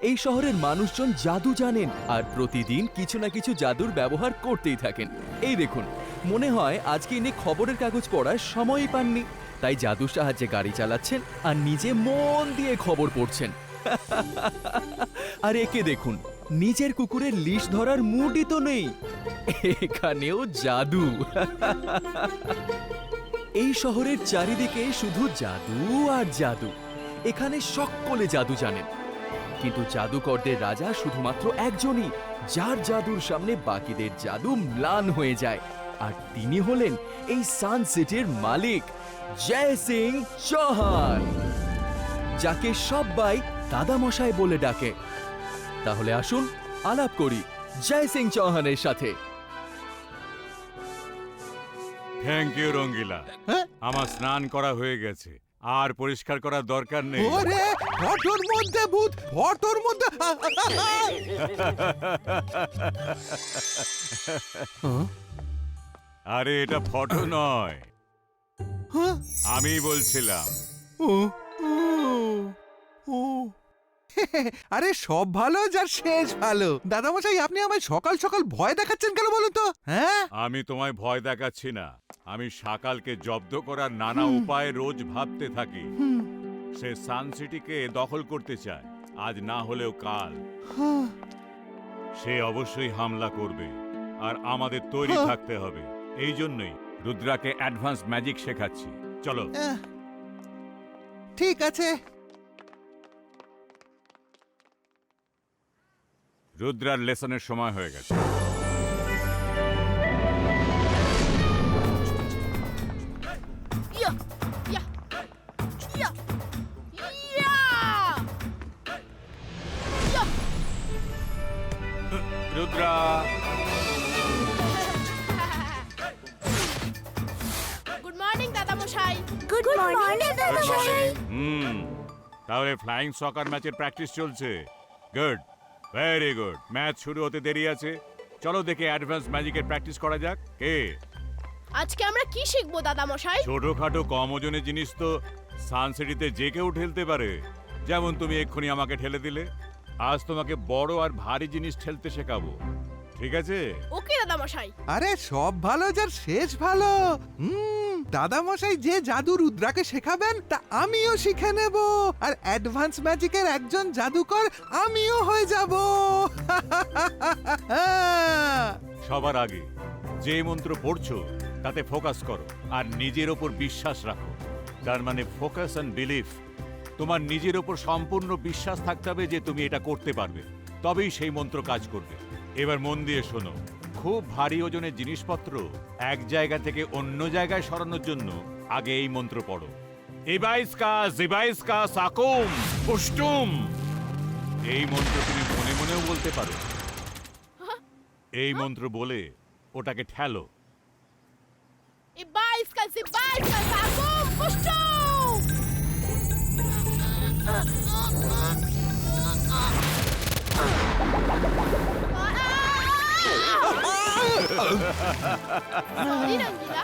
এই শহরের মানুষজন জাদু জানেন আর প্রতিদিন কিছু না কিছু জাদুর ব্যবহার করতেই থাকেন। এই দেখুন, মনে হয় আজকে ইনি খবরের কাগজ পড়ার সময়ই পাননি, তাই জাদুর সাহায্যে গাড়ি চালাচ্ছেন আর নিজে মন দিয়ে খবর পড়ছেন। আর একে দেখুন, নিজের কুকুরের লিশ ধরার মুডই তো নেই, এখানেও জাদু। এই শহরের চারিদিকে শুধু জাদু আর জাদু, এখানে সকলে জাদু জানেন, কিন্তু জাদুকরদের রাজা শুধুমাত্র একজনই, যার জাদুর সামনে বাকিদের জাদু ম্লান হয়ে যায়, আর তিনি হলেন এই সানসিটির মালিক জয় সিং চৌহান, যাকে সবাই দাদামশাই বলে ডাকে। তাহলে আসুন আলাপ করি জয় সিং চৌহানের সাথে। থ্যাংক ইউ রঙ্গিলা, আমার স্নান করা হয়ে গেছে, আর পরিষ্কার করার দরকার নেই। ওরে ফটোর মধ্যে ভূত, ফটোর মধ্যে আরে এটা ফটো নয়, আমি বলছিলাম। আরে সব ভালো যার শেষ ভালো। দাদামশাই, আপনি আমায় সকাল সকাল ভয় দেখাচ্ছেন কেন বলুন তো? হ্যাঁ, আমি তোমায় ভয় দেখাচ্ছি না, আমি সকালকে জব্দ করার নানা উপায় রোজ ভাবতে থাকি। সে সানসিটিকে দখল করতে চায়, আজ না হলেও কাল। সে অবশ্যই হামলা করবে, আর আমাদের তৈরি থাকতে হবে। এই জন্যই রুদ্রাকে অ্যাডভান্স ম্যাজিক শেখাচ্ছি। চলো। ঠিক আছে। রুদ্রার লেসনের সময় হয়ে গেছে। রুদ্রা, গুড মর্নিং দাদা মশাই। গুড মর্নিং দাদা মশাই। তাহলে ফ্লাইং সকার ম্যাচের প্র্যাকটিস চলছে। Good, very good. ম্যাচ শুরু হতে দেরি আছে, চলো দেখে অ্যাডভান্স ম্যাজিকের প্র্যাকটিস করা যাক। কে আজকে আমরা কি শিখবো দাদা মশাই? ছোটখাটো কম ওজনের জিনিস তো সানসিটিতে যে কেউ ঠেলতে পারে, যেমন তুমি এক্ষুনি আমাকে ঠেলে দিলে। আজ তোমাকে বড় আর ভারী জিনিস ঠেলতে শেখাবো, ঠিক আছে? ওকে দাদা মশাই। আরে সব ভালো যার শেষ ভালো। দাদামশাই যে জাদু রুদ্রাকে শেখাবেন তা আমিও শিখে নেব, আর অ্যাডভান্স ম্যাজিকের একজন জাদুকর আমিও হয়ে যাব। সবার আগে যে মন্ত্র পড়ছো তাতে ফোকাস করো আর নিজের ওপর বিশ্বাস রাখো। তার মানে ফোকাস অ্যান্ড বিলিফ। তোমার নিজের ওপর সম্পূর্ণ বিশ্বাস থাকতে হবে যে তুমি এটা করতে পারবে, তবেই সেই মন্ত্র কাজ করবে। এবার মন দিয়ে শোনো, খুব ভারী ওজনের জিনিসপত্র এক জায়গা থেকে অন্য জায়গায় সরানোর জন্য আগে এই মন্ত্র পড়ো। ইবাইস্কা জিবাইস্কা সাকুম পুষ্টুম। এই মন্ত্র তুমি মনে মনেও বলতে পারো। এই মন্ত্র বলে ওটাকে ঠেলো। ইবাইস্কা জিবাইস্কা সাকুম পুষ্টুম। সরি রঙ্গিলা।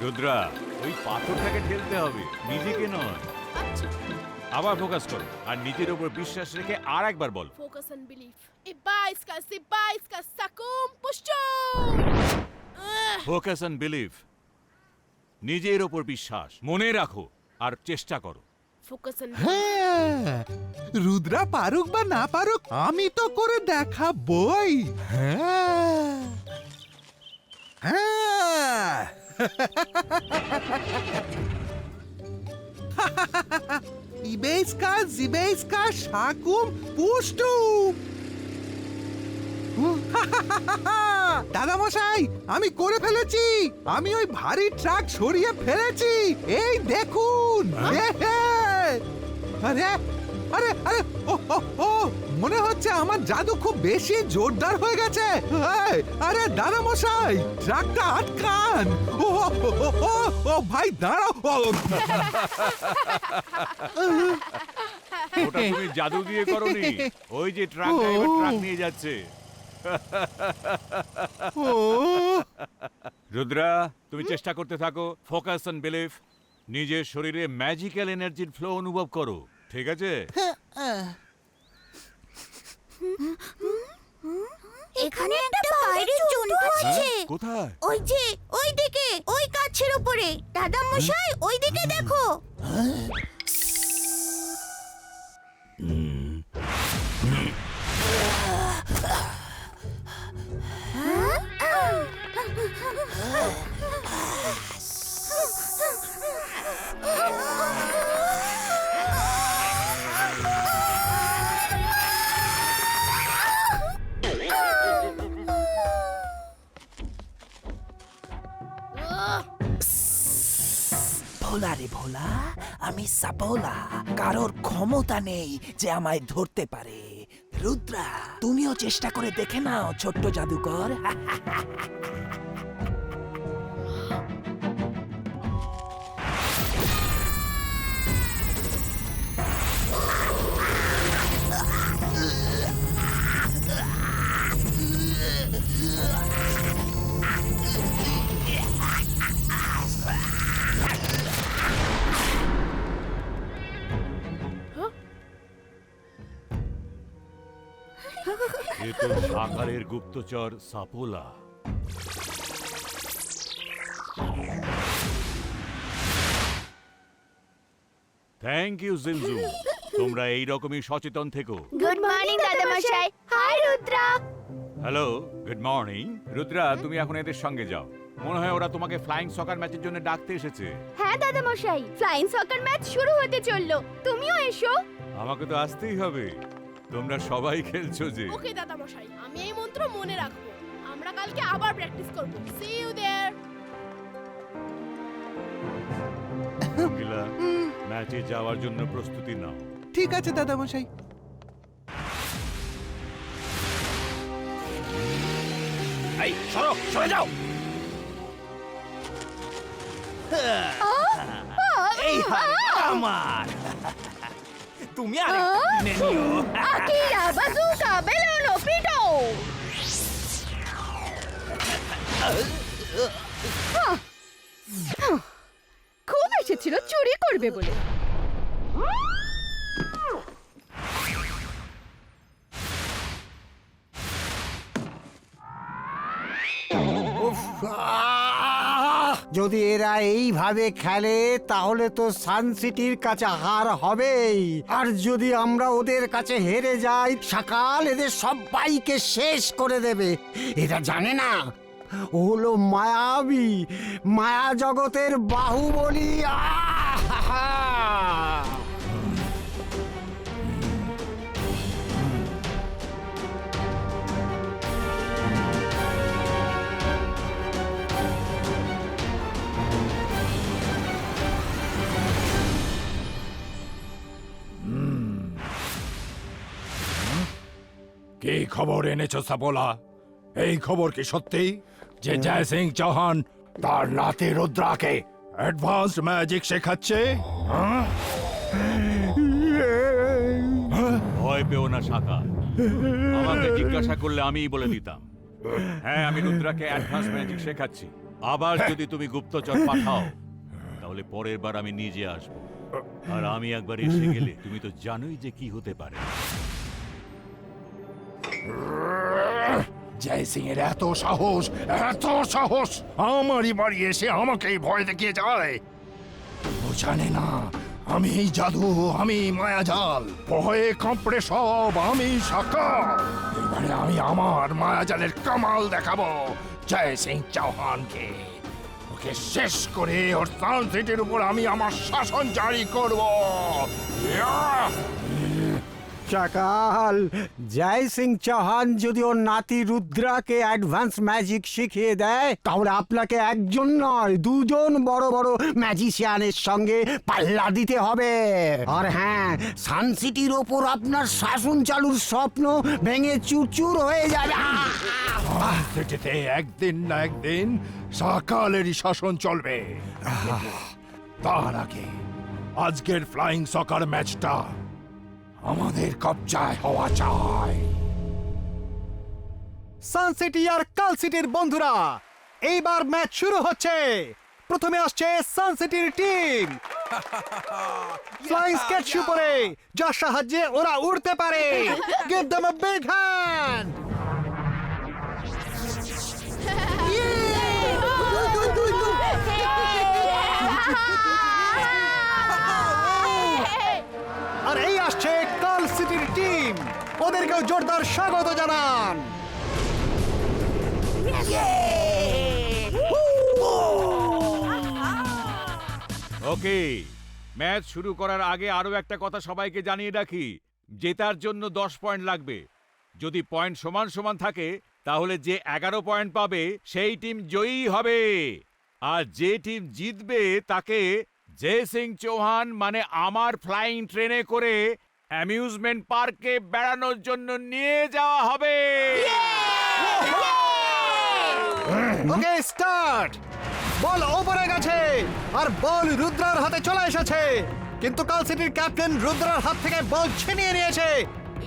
রুদ্রা, ওই পাথরটাকে ঠেলতে হবে, নিজেকে নয়। আচ্ছা, আবার ফোকাস করো আর নিজের উপর বিশ্বাস রেখে আর একবার বলো। Focus and believe. ইবাইস্কা জিবাইস্কা সাকুম পুষ্টুম। Focus on believe. নিজের ওপর বিশ্বাস, মনে রাখো আর চেষ্টা করো। ফোকাস এন্ড হ্যাঁ, রুদ্রা পারুক বা না পারুক আমি তো করে দেখাবই। হ্যাঁ হ্যাঁ। ইবেইস্কা জিবেইস্কা শাকুম পুষ্টুম। দাদামশাই, আমি করে ফেলেছি। আমি ওই ভারী ট্রাক সরিয়ে ফেলেছি, এই দেখুন। আরে আরে আরে, ও ও ও, মনে হচ্ছে আমার জাদু খুব বেশি জোরদার হয়ে গেছে। আরে দাদামশাই, ট্রাকটা আটকান। ও ও ও ও, ভাই দাঁড়াও। ওটা তুমি জাদু দিয়ে করোনি, ওই যে ট্রাক ড্রাইভার ট্রাক নিয়ে যাচ্ছে। রুদ্রা, তুমি চেষ্টা করতে থাকো। Focus on believe. নিজের শরীরে ম্যাজিক্যাল এনার্জির ফ্লো অনুভব করো। ঠিক আছে? এখানে একটা বাইরের জন্তু আছে। কোথায়? ওই যে ওই দিকে, ওই গাছের উপরে। দাদা মশাই, ওই দিকে দেখো। ভোলা রে ভোলা, আমি সাপোলা। কারোর ক্ষমতা নেই যে আমায় ধরতে পারে। রুদ্রা, তুমিও চেষ্টা করে দেখে নাও ছোট্ট জাদুকর। এ তো সাকারের গুপ্তচর সাপোলা। থ্যাংক ইউ জিলজু, তোমরা এই রকমই সচেতন থেকো। গুড মর্নিং দাদা মশাই। Hi Rudra. Hello, good morning. Rudra, তুমি এখন এদের সঙ্গে যাও। মনে হয় ওরা তোমাকে ফ্লাইং সকার ম্যাচের জন্য ডাকতে এসেছে। হ্যাঁ দাদা মশাই, ফ্লাইং সকার ম্যাচ শুরু হতে চললো, তুমিও এসো। আমাকে তো আসতেই হবে, তোমরা সবাই খেলছো যে। ওকে দাদা মশাই, আমি এই মন্ত্র মনে রাখবো। আমরা কালকে আবার প্র্যাকটিস করব। C you there. রঙ্গিলা, ম্যাচে যাওয়ার জন্য প্রস্তুতি নাও। ঠিক আছে দাদা মশাই। এই সরো, সরে যাও। এই হারে আমার। তুমি আর কিনে নিও। আকিরা বাজুকা বেলুনো পিটো। খুব এসেছিল চুরি করবে বলে। যদি এরা এইভাবে খেলে তাহলে তো সানসিটির কাছে হার হবেই। আর যদি আমরা ওদের কাছে হেরে যাই, সকাল এদের সবাইকে শেষ করে দেবে। এরা জানে না ও হলো মায়াবী, মায়া জগতের বাহুবলী। আহা! কি খবর এনেছো সাপোলা? এই খবর কি সত্যি যে জয় সিং চৌহান তার নাতি রুদ্রাকে অ্যাডভান্স ম্যাজিক শেখাচ্ছে? হ্যাঁ? ভয় পেও না সাকার, আমাকে জিজ্ঞাসা করলে আমিই বলে দিতাম। হ্যাঁ, আমি রুদ্রাকে অ্যাডভান্স ম্যাজিক শেখাচ্ছি। আবার যদি তুমি গুপ্তচর পাঠাও তাহলে পরের বার আমি নিজে আসব। আর আমি একবার এসে গেলে তুমি তো জানোই যে কি হতে পারে। জয় সিং এর এত সাহস, এত সাহস! আমারই বাড়ি এসে আমাকেই ভয় দেখিয়ে যায়। ও জানে না আমি জাদু, আমি মায়াজাল। ভয়ে কাঁপড়ে সব আমি সাকার। এবারে আমি আমার মায়াজালের কামাল দেখাবো জয় সিং চৌহানকে। ওকে শেষ করে ওর সানসিটির উপর আমি আমার শাসন জারি করব। সকাল, জয় সিং চৌহান যদি ওর নাতি রুদ্রাকে অ্যাডভান্স ম্যাজিক শিখিয়ে দেয় তাহলে আপনাকে একজন নয়, দুজন বড় বড় ম্যাজিশিয়ানের সঙ্গে পাল্লা দিতে হবে। আর হ্যাঁ, সানসিটির ওপর আপনার শাসন চালুর স্বপ্ন ভেঙে চুরচুর হয়ে যাবে। সিটিতে একদিন না একদিন সকালেরই শাসন চলবে। তার আগে আজকের ফ্লাইং সকার ম্যাচটা আমাদের কবজায় হওয়া চাই। সানসিটি আর কাল সিটির বন্ধুরা, এইবার ম্যাচ শুরু হচ্ছে। প্রথমে আসছে সানসিটির টিম। ফ্লাইং স্কেচ উপরে যার সাহায্যে ওরা উড়তে পারে। Give them a big hand. আর এই আসছে কাল সিটির টিম, ওদেরকেও জোরদার স্বাগত জানান। ওকে, ম্যাচ শুরু করার আগে আরো একটা কথা সবাইকে জানিয়ে রাখি, জেতার জন্য 10 পয়েন্ট লাগবে। যদি পয়েন্ট সমান সমান থাকে তাহলে যে 11 পয়েন্ট পাবে সেই টিম জয়ী হবে, আর যে টিম জিতবে তাকে জয় সিং চৌহান মানে আমার ফ্লাইং ট্রেনে করে অ্যামিউজমেন্ট পার্কে বেড়ানোর জন্য নিয়ে যাওয়া হবে। Okay start. বল ওপরে গেছে আর বল রুদ্রার হাতে চলে এসেছে, কিন্তু কাল সিটির ক্যাপ্টেন রুদ্রার হাত থেকে বল ছিনিয়ে নিয়েছে।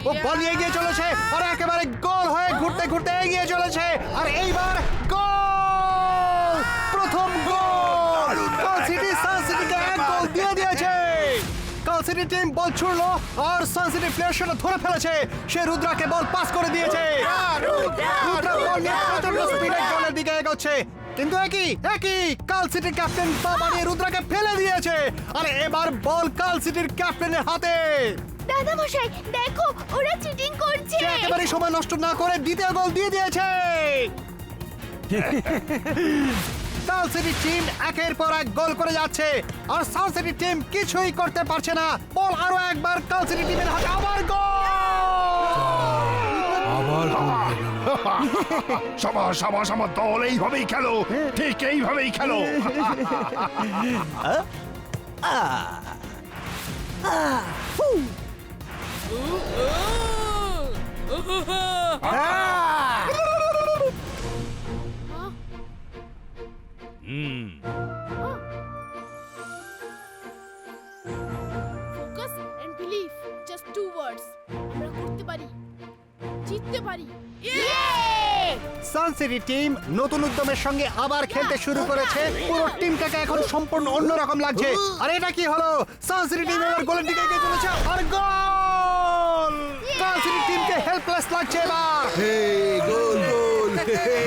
ও বল নিয়ে এগিয়ে চলেছে আর একেবারে গোল হয়ে ঘুরতে ঘুরতে এগিয়ে চলেছে, আর এইবার গোল! প্রথম গোল! কাল সিটি সান সিটিকে এক গোল দিয়ে দিয়েছে। কাল সিটি টিম বল ছুড়লো আর সান সিটি প্লেয়ার সেটা ধরে ফেলেছে। সে রুদ্রাকে বল পাস করে দিয়েছে। রুদ্রা বল নিয়ে প্রচন্ড স্পিডে গোলের দিকে এগোচ্ছে, কিন্তু একই কাল সিটির ক্যাপ্টেন পা বাড়িয়ে রুদ্রাকে ফেলে দিয়েছে। আর এবার বল কাল সিটির ক্যাপ্টেনের হাতে। দাদা মশাই দেখো, ওরা চিটিং করছে। সে একেবারে সময় নষ্ট না করে দ্বিতীয় গোল দিয়ে দিয়েছে। কাল সিটি টিম একের পর এক গোল করে যাচ্ছে, আর সাউথ সিটি টিম কিছুই করতে পারছে না। বল আরো একবার কাল সিটি টিমের হাতে, আবার গোল! সাবাস সাবাস, আমার দল এইভাবেই খেলো, ঠিক এইভাবেই খেলো। ফোকাস এন্ড বিলিভ, জাস্ট 2 ওয়ার্ডস। আমরা করতে পারি, জিততে পারি। সান সিটি টিম নতুন উদ্যমের সঙ্গে আবার খেলতে শুরু করেছে। পুরো টিমটাকে এখন সম্পূর্ণ অন্যরকম লাগছে। আর এটা কি হলো? সান সিটি টিম এবার গোলের দিকে এগিয়ে চলেছে আর গোল! কাল সিটি টিমকে হেল্পলেস লাগছে এবার। হে গোল গোল হে।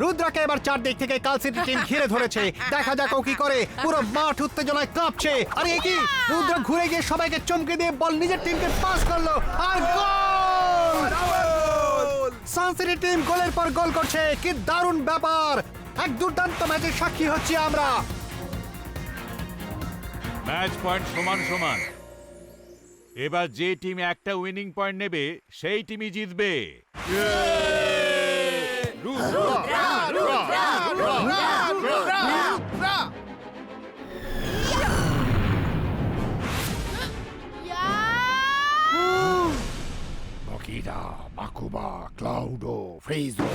রুদ্রাকে এবার চারদিক থেকে কাল সিটি টিম ঘিরে ধরেছে। দেখা যাক ও কি করে। পুরো মাঠ উত্তেজনায় কাঁপছে। আর এই কি, রুদ্র ঘুরে গিয়ে সবাইকে চমকে দিয়ে বল নিজের টিমকে পাস করলো আর গোল! সান সিটি টিম গোলের পর গোল করছে। কি দারুণ ব্যাপার! এক দুর্দান্ত ম্যাচের সাক্ষী হচ্ছি আমরা। ম্যাচ পয়েন্ট সমান সমান। এবার যে টিম একটা উইনিং পয়েন্ট নেবে সেই টিমই জিতবে। Bakida, Bakuba, Cloudo, Freezo.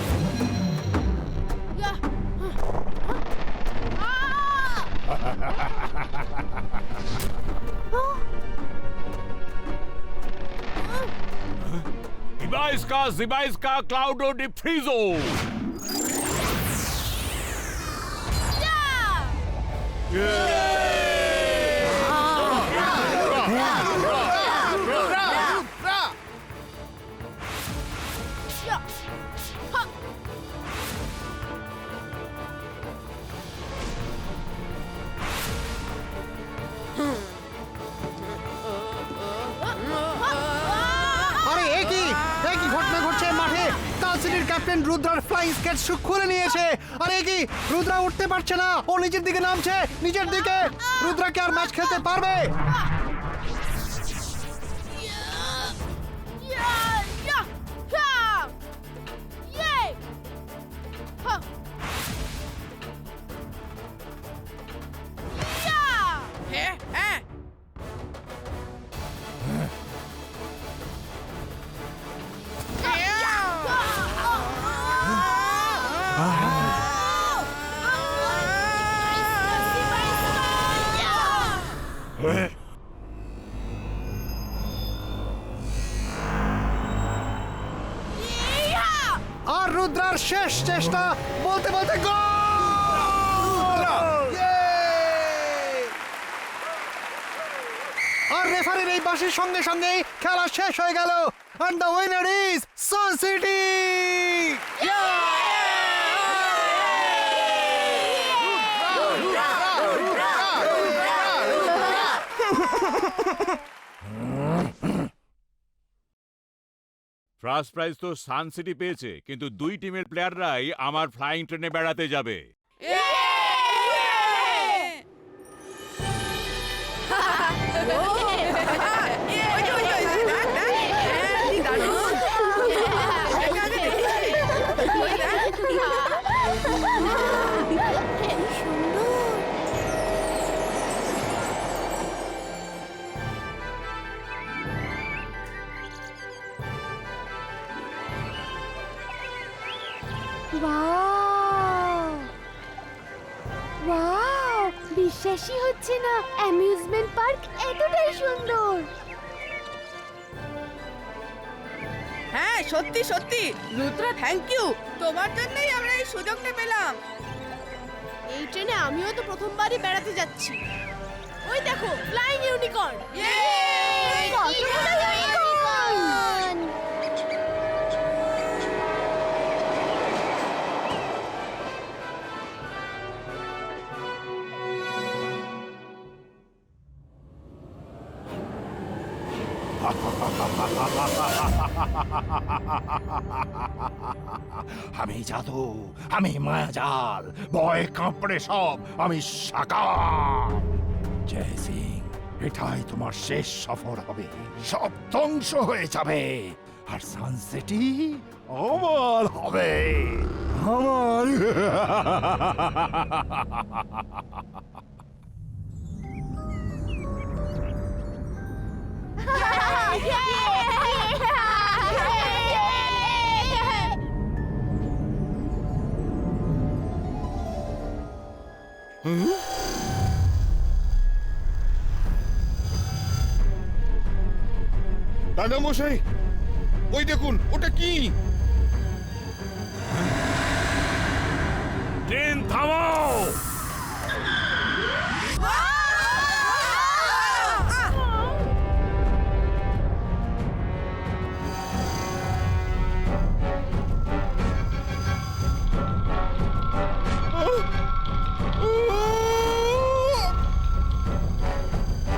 Zibaiska, Cloudo de Frizo. Captain রুদ্রার ফ্লাইং স্কেচ খুলে নিয়েছে। আর এই কি, রুদ্রা উঠতে পারছে না, ও নিচের দিকে নামছে, নিচের দিকে। রুদ্রা কি আর ম্যাচ খেলতে পারবে? রুদ্রার শেষ চেষ্টা, বলতে বলতে গোল! আর রেফারির এই বাঁশির সঙ্গে সঙ্গে খেলা শেষ হয়ে গেল। And the winner is Sun City! First prize তো সান সিটি পেয়েছে, কিন্তু দুই টিমের প্লেয়াররাই আমার ফ্লাইং ট্রেনে বেড়াতে যাবে। ওয়াও, বিশ্বাসই হচ্ছে না অ্যামিউজমেন্ট পার্ক এতটাই সুন্দর। হ্যাঁ, সত্যি সত্যি রুদ্রা, থ্যাংক ইউ। তোমার জন্যই আমরা এই সুযোগটা পেলাম। এই ট্রেনে আমিও তো প্রথমবারই বেড়াতে যাচ্ছি। ওই দেখো, ফ্লাইং ইউনিকর্ন। কতগুলো ইউনিকর্ন! আমি জাদু, আমি মায়াজাল, ভয়ে কাঁপড়ে সব আমি সাকার। জয় সিং, এটাই তোমার শেষ সফর হবে, সব ধ্বংস হয়ে যাবে, আর সানসিটি আমার হবে, আমার। দাদা মশাই, ওই দেখুন, ওটা কি? ট্রেন থামাও!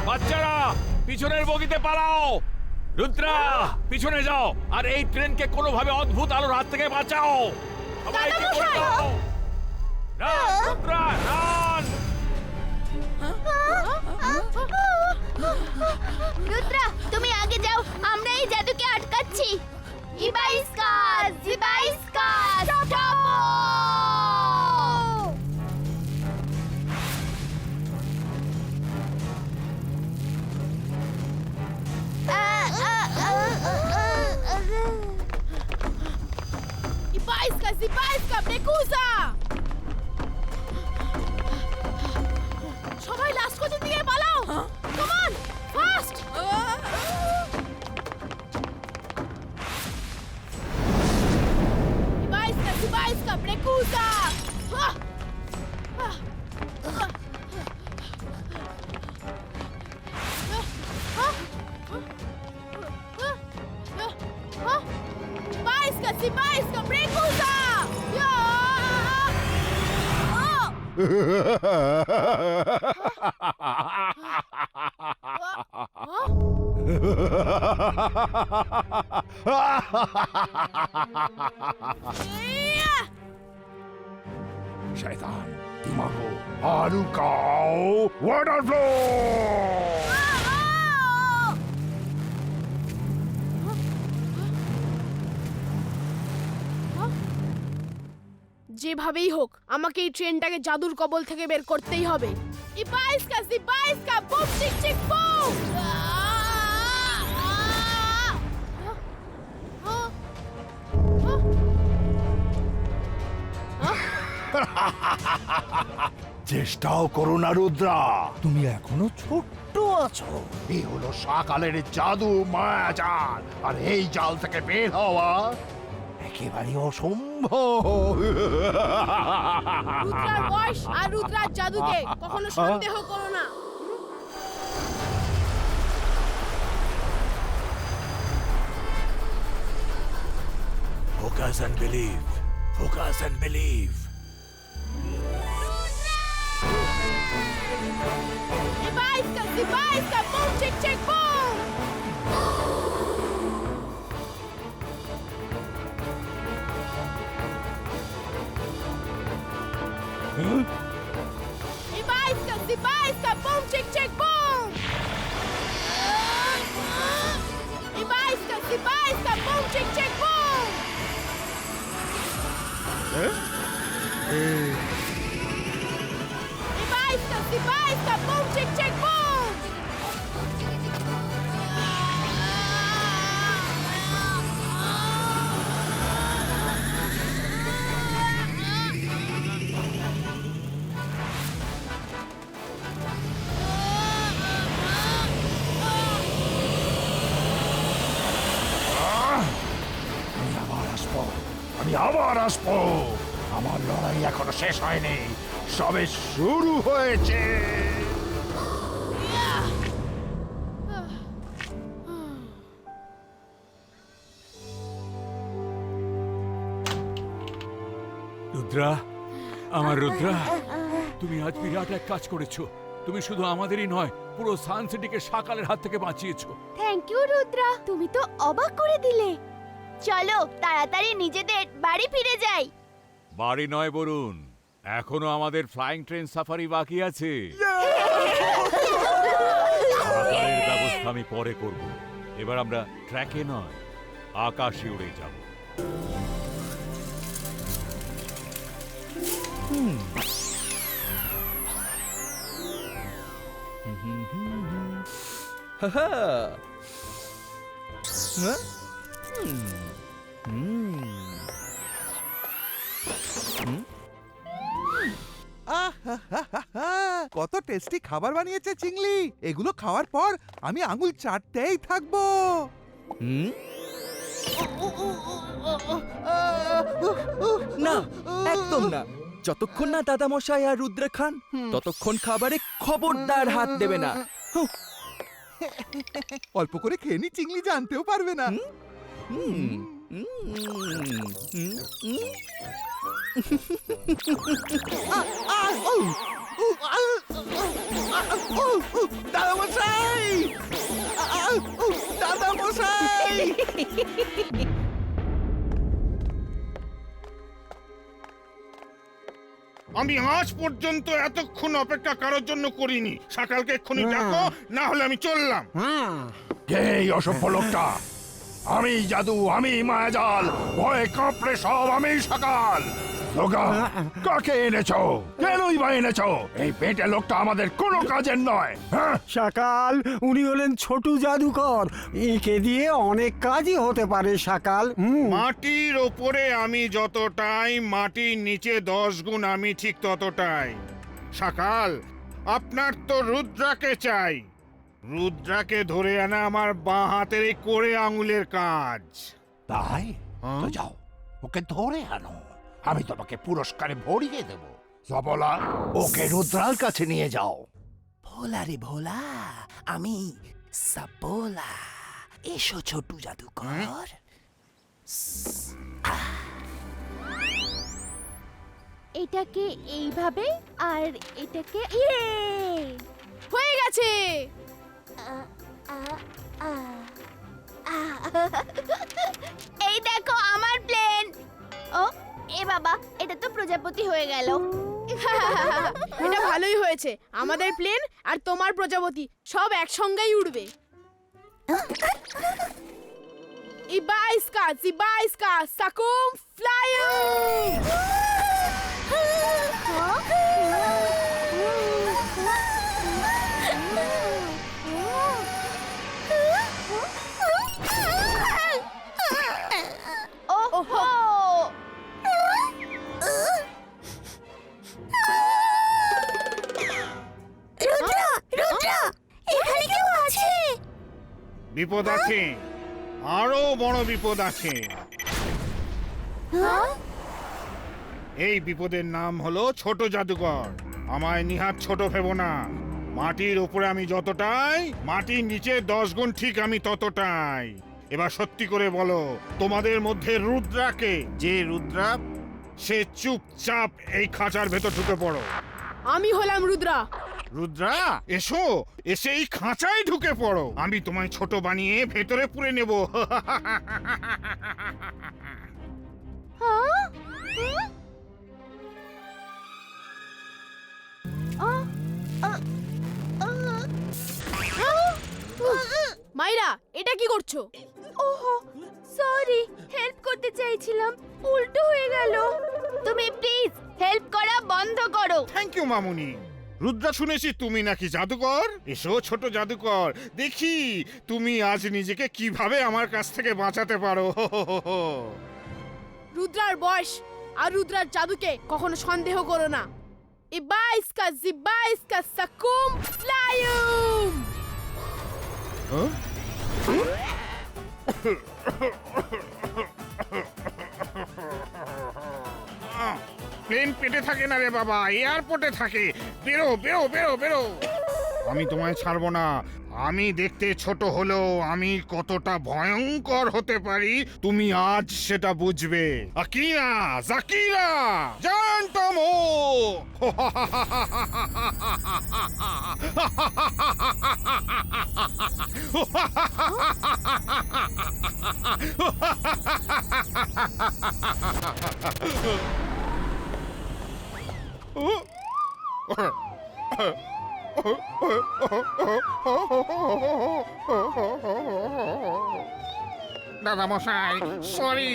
বাচ্চারা, পিছনের বগিতে পালাও! রুদ্রা, পিছনে যাও আর এই ট্রেনকে কোনোভাবে অদ্ভুত আলোর হাত থেকে বাঁচাও। সবাইকে বলে দাও, রান রুদ্রা, রান! রুদ্রা, তুমি আগে যাও, আমরা এই জাদুকে আটকাচ্ছি। ইবাইস্কাস, ইবাইস্কাস, স্টপ! Ibaisca, Ibaisca, Prekusa! সবাই লাস্ট কোচিং দিকে পালাও! Come on, fast! Ibaisca, Ibaisca, Prekusa! Ibaisca, Ibaisca, Prekusa! শয়তান, দিমাগো, আলুকাও, ওয়াটার ফ্লো! যেভাবেই হোক আমাকে এই ট্রেনটাকে জাদুর কবল থেকে বের করতেই হবে। ইবাইস্কা, ইবাইস্কা, বুম চিক চিক বুম! চেষ্টাও করো না রুদ্রা, তুমি এখনো ছোট্ট আছো। এই হলো সকালের জাদু মায়াজাল, আর এই জাল থেকে বের হওয়া একেবারে অসম্ভব। রুদ্রার বয়স আর রুদ্রার জাদুকে কখনো সন্দেহ করো না। Focus and believe, focus and believe. Ibaiska, boom, chick, chick, boom! Ibaiska, boom, chick, chick, boom! Ibaiska, boom, chick, chick, boom! Ibaiska, boom, chick, chick, boom! আমি আবার আসবো। আমার লড়াই এখনো শেষ হয়নি, সবে শুরু হয়েছে। রুদ্রা, আমার রুদ্রা, তুমি আজ বিরাট এক কাজ করেছো। তুমি শুধু আমাদেরই নয়, পুরো সানসিটিকে শাকালের হাত থেকে বাঁচিয়েছো। থ্যাংক ইউ রুদ্রা, তুমি তো অবাক করে দিলে। চলো তাড়াতাড়ি নিজেদের বাড়ি ফিরে যাই। বাড়ি নয় বরুণ, এখনো আমাদের ফ্লাইং ট্রেন সাফারি বাকি আছে। শাকালের ব্যবস্থা আমি পরে করব। এবার আমরা ট্র্যাকে নয়, আকাশে উড়ে যাব। হাহা। হ্যাঁ? আহাহাহাহা, কত টেস্টি খাবার বানিয়েছে চিংলি। এগুলো খাওয়ার পর আমি আঙুল চাটতেই থাকবো। হুম? না, একদম না। যতক্ষণ না দাদামশাই আর রুদ্রা খান, ততক্ষণ খাবারে খবরদার হাত দেবে না। হুঁ। অল্প করে খেয়ে নি, চিংলি জানতেও পারবে না। হুম, হুম, হুম, হুম। দাদামশাই, দাদামশাই! আমি আজ পর্যন্ত এতক্ষণ অপেক্ষা কারোর জন্য করিনি। সকালকে এক্ষুনি ডাকো, না হলে আমি চললাম। কে এই অসভ্য লোকটা? আমি জাদু, আমি মায়াজাল, ভয়ে কাঁপড়ে সব আমি সকাল। লোকা, কাকে এনেছো? কেনই বা এনেছো? এই পেটে লোকটা আমাদের কোনো কাজের নয়। হ্যাঁ, সকাল, উনি হলেন ছোটু জাদুকর। একে দিয়ে অনেক কাজই হতে পারে সকাল। মাটির ওপরে আমি যতটাই, মাটির নিচে 10 গুণ আমি ঠিক ততটাই। সকাল, আপনার তো রুদ্রাকে চাই। রুদ্রাকে ধরে আনা আমার বাঁ হাতের এই কোড়ে আঙুলের কাজ। তাই তো যাও, ওকে ধরে আনো। আমি তোমাকে পুরস্কারে ভরিয়ে দেব। সবলা, ওকে রুদ্রার কাছে নিয়ে যাও। ভোলা রে ভোলা, আমি সাপোলা। এসো ছোটু জাদুকর। এটাকে এইভাবে আর এটাকে হয়ে গেছে। এই দেখো আমার প্লেন। ও এ বাবা, এটা তো প্রজাপতি হয়ে গেল। এটা ভালোই হয়েছে। আমাদের প্লেন আর তোমার প্রজাপতি সব একসঙ্গেই উড়বে। Ibaiska, Sakum, flying! ওহো! এখানে কেউ আছে? বিপদ আছে, আরো বড় বিপদ আছে। এই বিপদের নাম হলো ছোট জাদুকর। আমায় নিহাত ছোট ভেবো না। মাটির উপরে আমি যতটাই, মাটির নিচে 10 গুণ ঠিক আমি ততটাই। এবার সত্যি করে বলো, তোমাদের মধ্যে রুদ্রাকে, যে রুদ্রা, সে চুপচাপ এই খাঁচার ভেতর ঢুকে পড়ো। আমি হলাম রুদ্রা। রুদ্রা, এসো, এসে এই খাঁচায় ঢুকে পড়ো। আমি তোমায় ছোট বানিয়ে ভেতরে পুরে নেব। মাইরা, এটা কি করছো? ওহো, সরি, হেল্প করতে চাইছিলাম, উল্টো হয়ে গেল। তুমি প্লিজ হেল্প করা বন্ধ করো। থ্যাংক ইউ মামুনি। রুদ্রা, শুনেছি তুমি নাকি জাদুকর। এসো ছোট জাদুকর, দেখি তুমি আজ নিজেকে কিভাবে আমার কাছ থেকে বাঁচাতে পারো। রুদ্রার বয়স আর রুদ্রার জাদুকে কখনো সন্দেহ করো না। ইবাইসকা জিবাইসকা সাকুম ফ্লায়ুম। প্লেন পেটে থাকে না রে বাবা, এয়ারপোর্টে থাকে। বেরো বেরো বেরো বেরো। আমি তোমায় ছাড়বো না। আমি দেখতে ছোট হলেও আমি কতটা ভয়ঙ্কর হতে পারি তুমি আজ সেটা বুঝবে। আকিরা, জাকিরা, জানতামো। দাদা মশাই, সরি,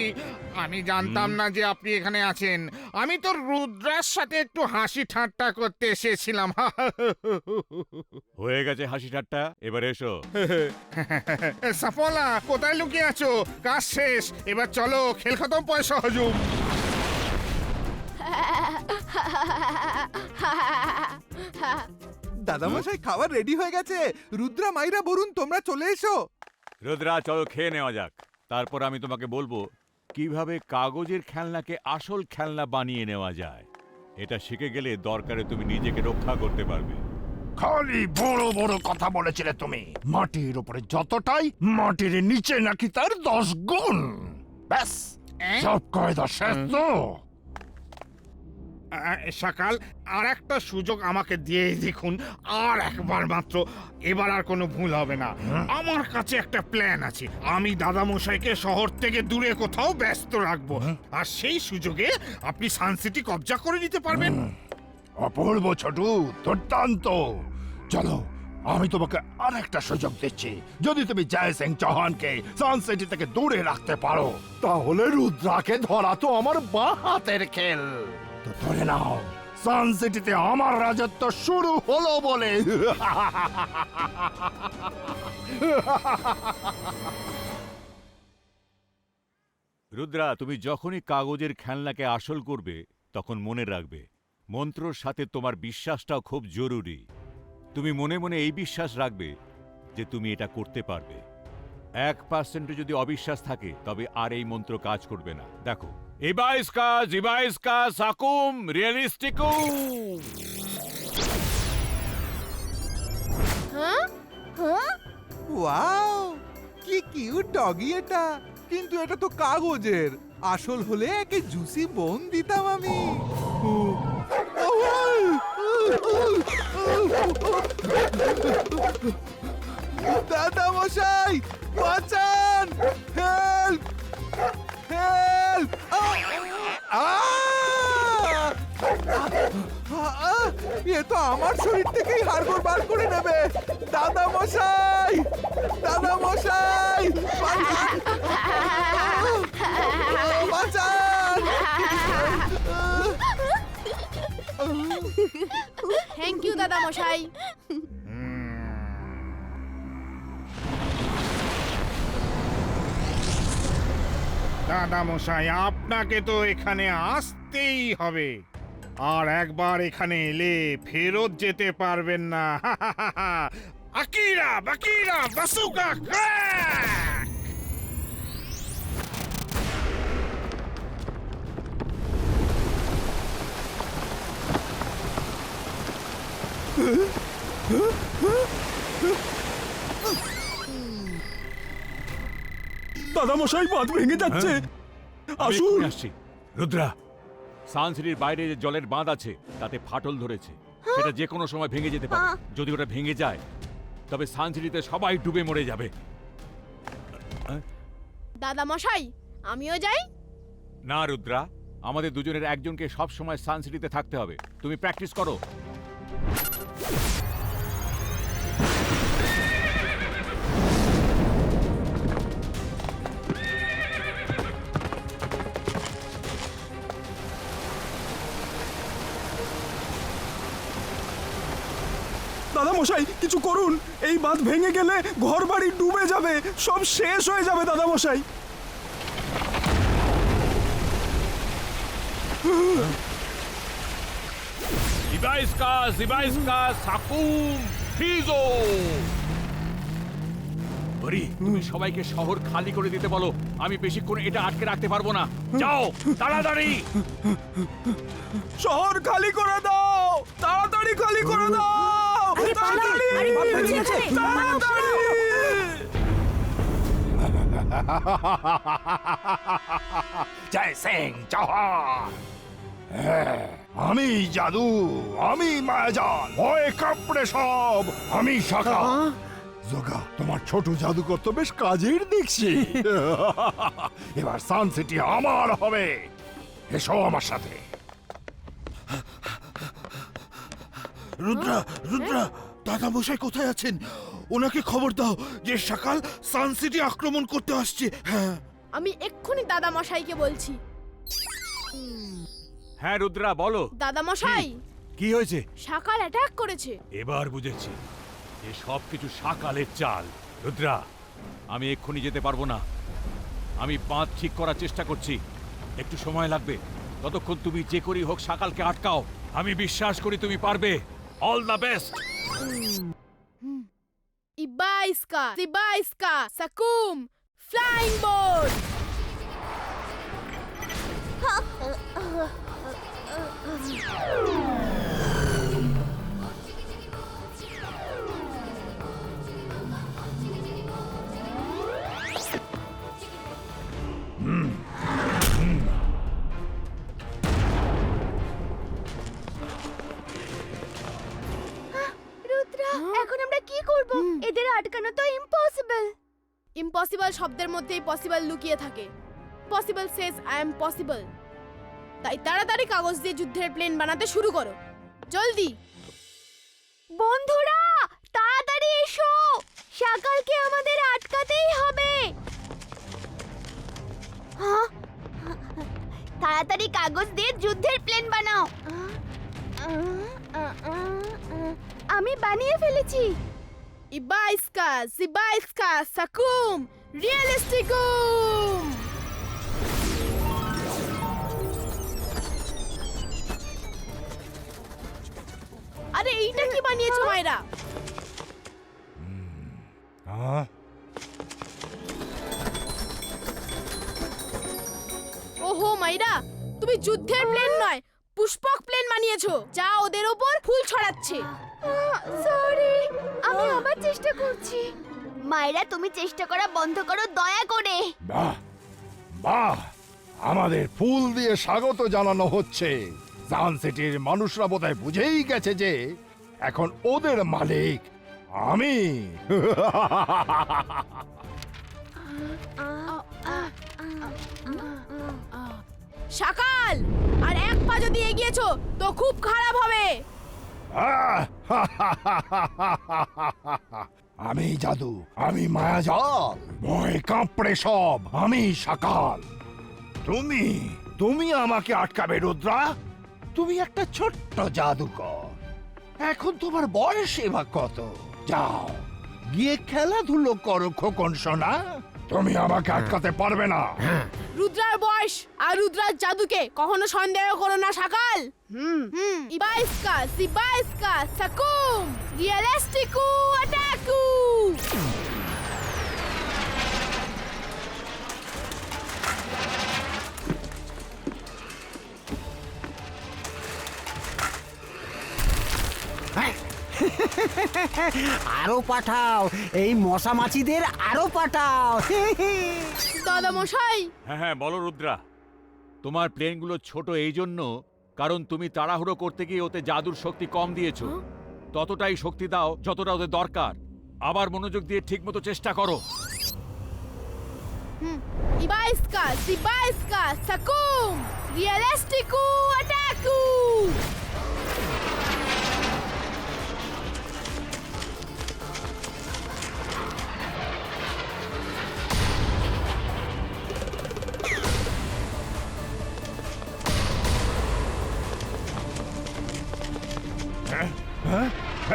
আমি জানতাম না যে আপনি এখানে আছেন। আমি তো রুদ্রার সাথে একটু হাসি ঠাট্টা করতে এসেছিলাম। হয়ে গেছে হাসি ঠাট্টা, এবার এসো। সাফলা, কোথায় লুকিয়ে আছো? কাজ শেষ, এবার চলো, খেল খতম, পয়সা হজুম। দাদামশাই, খাবার রেডি হয়ে গেছে। রুদ্রা, মাইরা, বরুণ, তোমরা চলে এসো। রুদ্রা, চলো খেয়ে নেওয়া যাক। তারপর আমি তোমাকে বলবো কিভাবে কাগজের খেলনাকে আসল খেলনা বানিয়ে নেওয়া যায়। এটা শিখে গেলে দরকারে তুমি নিজেকে রক্ষা করতে পারবে। খালি বড় বড় কথা বলেছিলে তুমি। মাটির উপরে যতটাই, মাটির নিচে নাকি তার 10 গুণ। ব্যাস, সব কায়দা শেষ তো। সকাল, আর একটা সুযোগ আমাকে দিয়ে দেখুন, আর একবার মাত্র। এবার আর কোনো ভুল হবে না। আমার কাছে একটা প্ল্যান আছে। আমি দাদামশাইকে শহর থেকে দূরে কোথাও ব্যস্ত রাখবো, আর সেই সুযোগে আপনি সানসিটি কবজা করে নিতে পারবেন। অপূর্ব ছোটু, দুর্দান্ত। চলো, আমি তোমাকে আর একটা সুযোগ দিচ্ছি। যদি তুমি জয় সিং চৌহানকে সানসিটি থেকে দূরে রাখতে পারো, তাহলে রুদ্রাকে ধরা তো আমার বাঁ হাতের খেল। তো ধরে নাও, সানসিটিতে আমার রাজত্ব শুরু হলো বলে। রুদ্রা, তুমি যখনই কাগজের খেলনাকে আসল করবে, তখন মনে রাখবে মন্ত্রর সাথে তোমার বিশ্বাসটাও খুব জরুরি। তুমি মনে মনে এই বিশ্বাস রাখবে যে তুমি এটা করতে পারবে। 1% যদি অবিশ্বাস থাকে, তবে আর এই মন্ত্র কাজ করবে না। দেখো, ইবাইসকা জিবাইসকা সাকুম রিয়েলিস্টিকুম। ওয়াও, কি কিউট ডগি এটা। কিন্তু এটা তো কাগজের। আসল হলে একে জুসি বোন দিতাম আমি। দাদা মশাই, বাঁচান, হেল্প হেল্প। এ তো আমার শরীর থেকেই হাড়গোড় বার করে নেবে। দাদা মশাই, দাদা মশাই, বাঁচান। থ্যাংক ইউ দাদা মশাই। দাদামশাই, আপনাকে তো এখানে আসতেই হবে। আর একবার এখানে এলে ফেরত যেতে পারবেন না। আকিরা, বাকিরা, বাসুকা, ক্র্যাক! দাদা মশাই বাঁধ ভেঙে যাচ্ছে আমি এক্ষুনি আসছি। রুদ্রা, সানসিটির বাইরে যে জলের বাঁধ আছে তাতে ফাটল ধরেছে। সেটা যে কোনো সময় ভেঙে যেতে পারে। যদি ওটা ভেঙে যায় তবে সানসিটিতে সবাই ডুবে মরে যাবে। দাদা মশাই আমিও যাই। না রুদ্রা, আমাদের দুজনের একজনকে সব সময় সানসিটিতে থাকতে হবে। তুমি প্র্যাকটিস করো। দাদা মশাই কিছু করুন, এই বাঁধ ভেঙে গেলে ঘর বাড়ি ডুবে যাবে, সব শেষ হয়ে যাবে দাদা মশাই। তুমি সবাইকে শহর খালি করে দিতে বলো। আমি বেশিক্ষণ এটা আটকে রাখতে পারবো না। যাও তাড়াতাড়ি। শহর খালি করে দাও, তাড়াতাড়ি খালি করে দাও, তাড়াতাড়ি, তাড়াতাড়ি। জয় সিং জওহার। আমি জাদু, আমি মায়াজাল, ভয়ে কাঁপড়ে সব, আমি শাখা। যোগা, তোমার ছোট জাদুকর তো বেশ কাজের দেখছি। এবার সানসিটি আমার হবে। এসো আমার সাথে। রুদ্রা, রুদ্রা, দাদা মশাই কোথায় আছেন? ওনাকে খবর দাও যে সকাল সানসিটি আক্রমণ করতে আসছে। হ্যাঁ, আমি এক্ষুনি দাদা মশাইকে বলছি। হ্যাঁ রুদ্রা বলো। দাদা মশাই, কি হয়েছে? সকাল অ্যাটাক করেছে। এবার বুঝেছি এ সব কিছু শাকালের চাল। রুদ্রা, আমি এক্ষুনি যেতে পারবো না। আমি বাঁধ ঠিক করার চেষ্টা করছি, একটু সময় লাগবে। ততক্ষণ তুমি যে করি হোক শাকালকে আটকাও। আমি বিশ্বাস করি তুমি পারবে। All the best. ইবাইস্কা, সিবাইস্কা, সাকুম, ফ্লাইং বোর্ড। রুদ্রা, এখন আমরা কি করব? এদের আটকানো তো ইম্পসিবল। ইম্পসিবল শব্দের মধ্যেই পসিবল লুকিয়ে থাকে। Possible says I am possible. তাই তাড়াতাড়ি কাগজ দিয়ে যুদ্ধের প্লেন বানাতে শুরু করো, জলদি। বন্ধুরা তাড়াতাড়ি এসো, সকালকে আমাদের আটকাতেই হবে। হ্যাঁ, তাড়াতাড়ি কাগজ দিয়ে যুদ্ধের প্লেন বানাও। আমি বানিয়ে ফেলেছি। ইবাইস্কা, সিবাইস্কা, সাকুম, রিয়েলিস্টিকুম। আরে এইটা কি বানিয়েছো মায়েরা? ওহো মাইরা, তুমি যুদ্ধের প্লেন নয় পুষ্পক প্লেন বানিয়েছো, যা ওদের ওপর ফুল ছড়াচ্ছে। সরি, আমি আবার চেষ্টা করছি। মায়েরা তুমি চেষ্টা করা বন্ধ করো দয়া করে। বাহ বাহ, আমাদের ফুল দিয়ে স্বাগত জানানো হচ্ছে। সানসিটির মানুষরা বোধহয় বুঝেই গেছে যে এখন ওদের মালিক আমি। সকাল, আর এক পা যদি এগিয়েছো তো খুব খারাপ হবে। আমি জাদু, আমি মায়াজাল, ভয়ে কাঁপড়ে সব, আমি সকাল। তুমি তুমি আমাকে আটকাবে রুদ্রা? তুমি একটা ছোট্ট জাদুকর। এখন তোমার বয়স বা কত? যাও গিয়ে খেলাধুলো করো খোকন সোনা। তুমি আমাকে আটকাতে পারবে না। রুদ্রার বয়স আর রুদ্রার জাদুকে কখনো সন্দেহ করো না সকাল। ইবাইস্কা, সিবাইস্কা, সাকুম, রিয়েলিস্টিকু, অ্যাটাকু। আরো পাঠাও, এই মশা মাছিদের আরো পাঠাও। দাদা মশাই, হ্যাঁ হ্যাঁ বলো রুদ্রা। তোমার প্লেনগুলো ছোট এই জন্য কারণ তুমি তাড়াহুড়ো করতে গিয়ে ওতে জাদুর শক্তি কম দিয়েছো। ততটাই শক্তি দাও যতটা ওদের দরকার। আবার মনোযোগ দিয়ে ঠিকমতো চেষ্টা করো। Ibaiska, Zibaiska, Sakum, Realistiku, Ataku!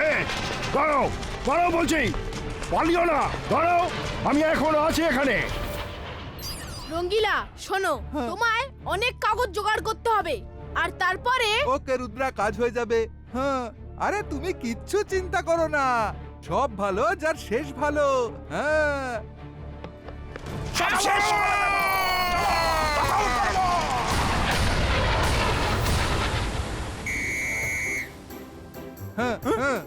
এই, দাঁড়াও দাঁড়াও বলছি, পালিও না, দাঁড়াও, আমি এখন আছি এখানে। রঙ্গিলা, শোনো, তোমায় অনেক কাগজ জোগাড় করতে হবে, আর তারপরে ওকে রুদ্রা, কাজ হয়ে যাবে। হ্যাঁ, আরে তুমি কিচ্ছু চিন্তা করো না, সব ভালো যার শেষ ভালো। হ্যাঁ, সব শেষ। হ্যাঁ, হ্যাঁ।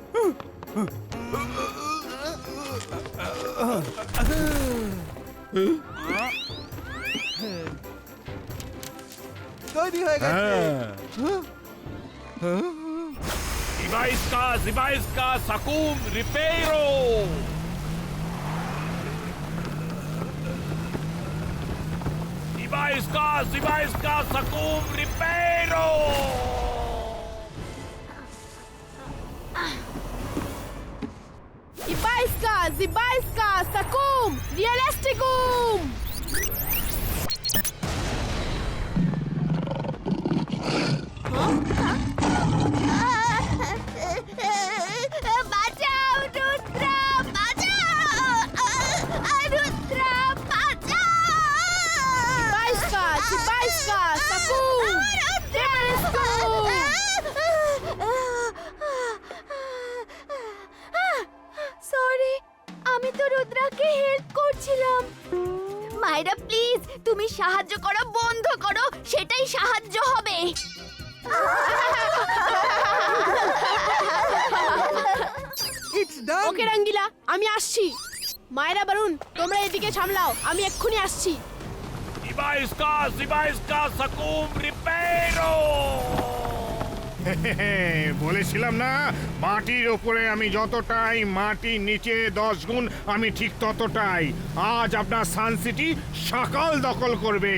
তৈরি হয়ে গেছে। Zibaiska, Zibaiska, Sakum, Ribeiro! Zibaiska, Zibaiska, Sakum, Ribeiro! Ibaiska, Zibaiska, Sakum, Realistikum! বাঁচাও রুদ্রা, বাঁচাও! রুদ্রা, বাঁচাও! Ibaiska, Zibaiska, Sakum, Realistikum! Sorry, আমি তো রুদ্রাকে হেল্প করছিলাম। মায়েরা প্লিজ, তুমি সাহায্য করা বন্ধ করো, সেটাই সাহায্য হবে। ইটস ডান। ওকে রঙ্গিলা, আমি আসছি। মায়েরা বারুন, তোমরা এদিকে সামলাও, আমি এক্ষুনি আসছি। Zibaiska, Zibaiska, Sakum, Ribeiro! বলেছিলাম না, মাটির ওপরে আমি যতটাই, মাটির নিচে 10 গুণ আমি ঠিক ততটাই। আজ আপনার সান সিটি সকাল দখল করবে।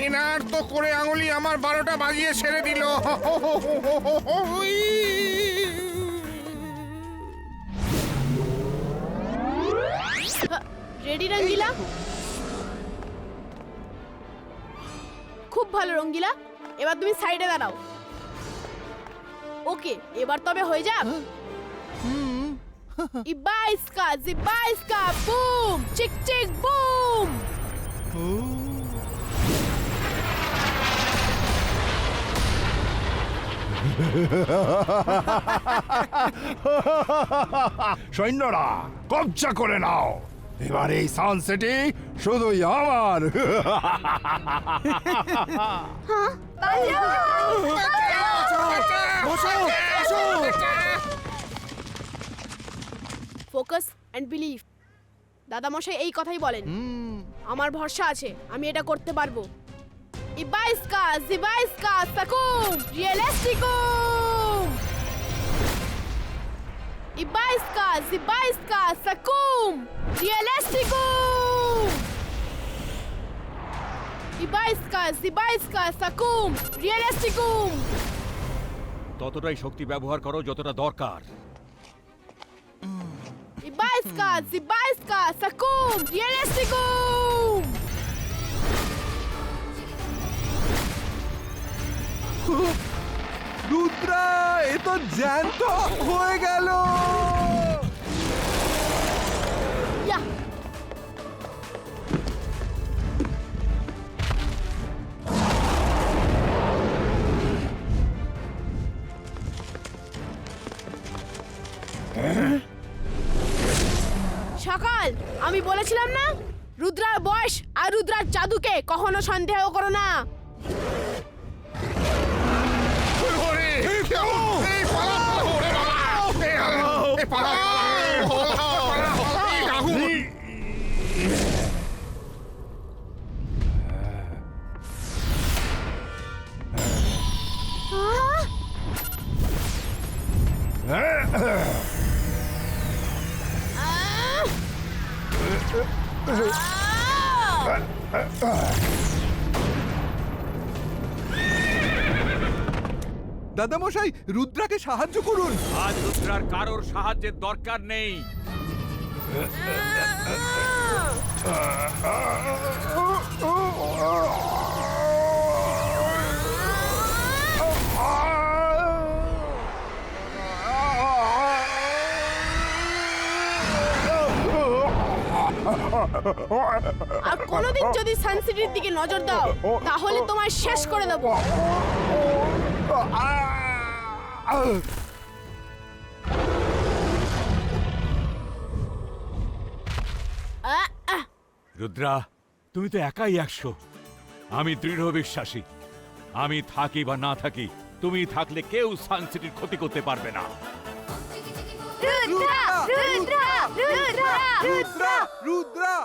এনার তো করে আঙুলি আমার 12টা বাজিয়ে ছেড়ে দিল। রেডি রঙ্গিলা? খুব ভালো রঙ্গিলা, এবার তুমি সাইডে দাঁড়াও। ওকে, এবার তবে হয়ে যাক। Ibaiska, Zibaiska, boom! Chick chick boom! সৈন্যরা কবজা করে নাও, এবার এই সানসেটে শুধুই আমার। Focus and believe. দাদা মশাই এই কথাই বলেন। আমার ভরসা আছে, আমি এটা করতে পারবো। Ibaiska, Zibaiska, Sakum, Realistikum! Ibaiska, Zibaiska, Sakum, Realistikum! Ibaiska, Zibaiska, Sakum, Realistikum! ততটাই শক্তি ব্যবহার করো যতটা দরকার। Ibaiska, Zibaiska, Sakum, Realistikum! Rudra, এ তো জ্যান্ত হয়ে গেল। ইয়া! সকাল, আমি বলেছিলাম না, রুদ্রার বয়স আর রুদ্রার জাদুকে কখনো সন্দেহ করো না। এই পালা, ওরে বাবা! এই পালা, এই আগুন! দাদামশাই রুদ্রাকে সাহায্য করুন। আজ রুদ্রার কারোর সাহায্যের দরকার নেই। আর কোনোদিন যদি সানসিটির দিকে নজর দাও তাহলে তোমায় শেষ করে দেবো। রুদ্রা, তুমি তো একাই 100। আমি দৃঢ় বিশ্বাসী, আমি থাকি বা না থাকি, তুমি থাকলে কেউ সানসিটির ক্ষতি করতে পারবে না। রুদ্রা রুদ্রা রুদ্রা রুদ্রা রুদ্রা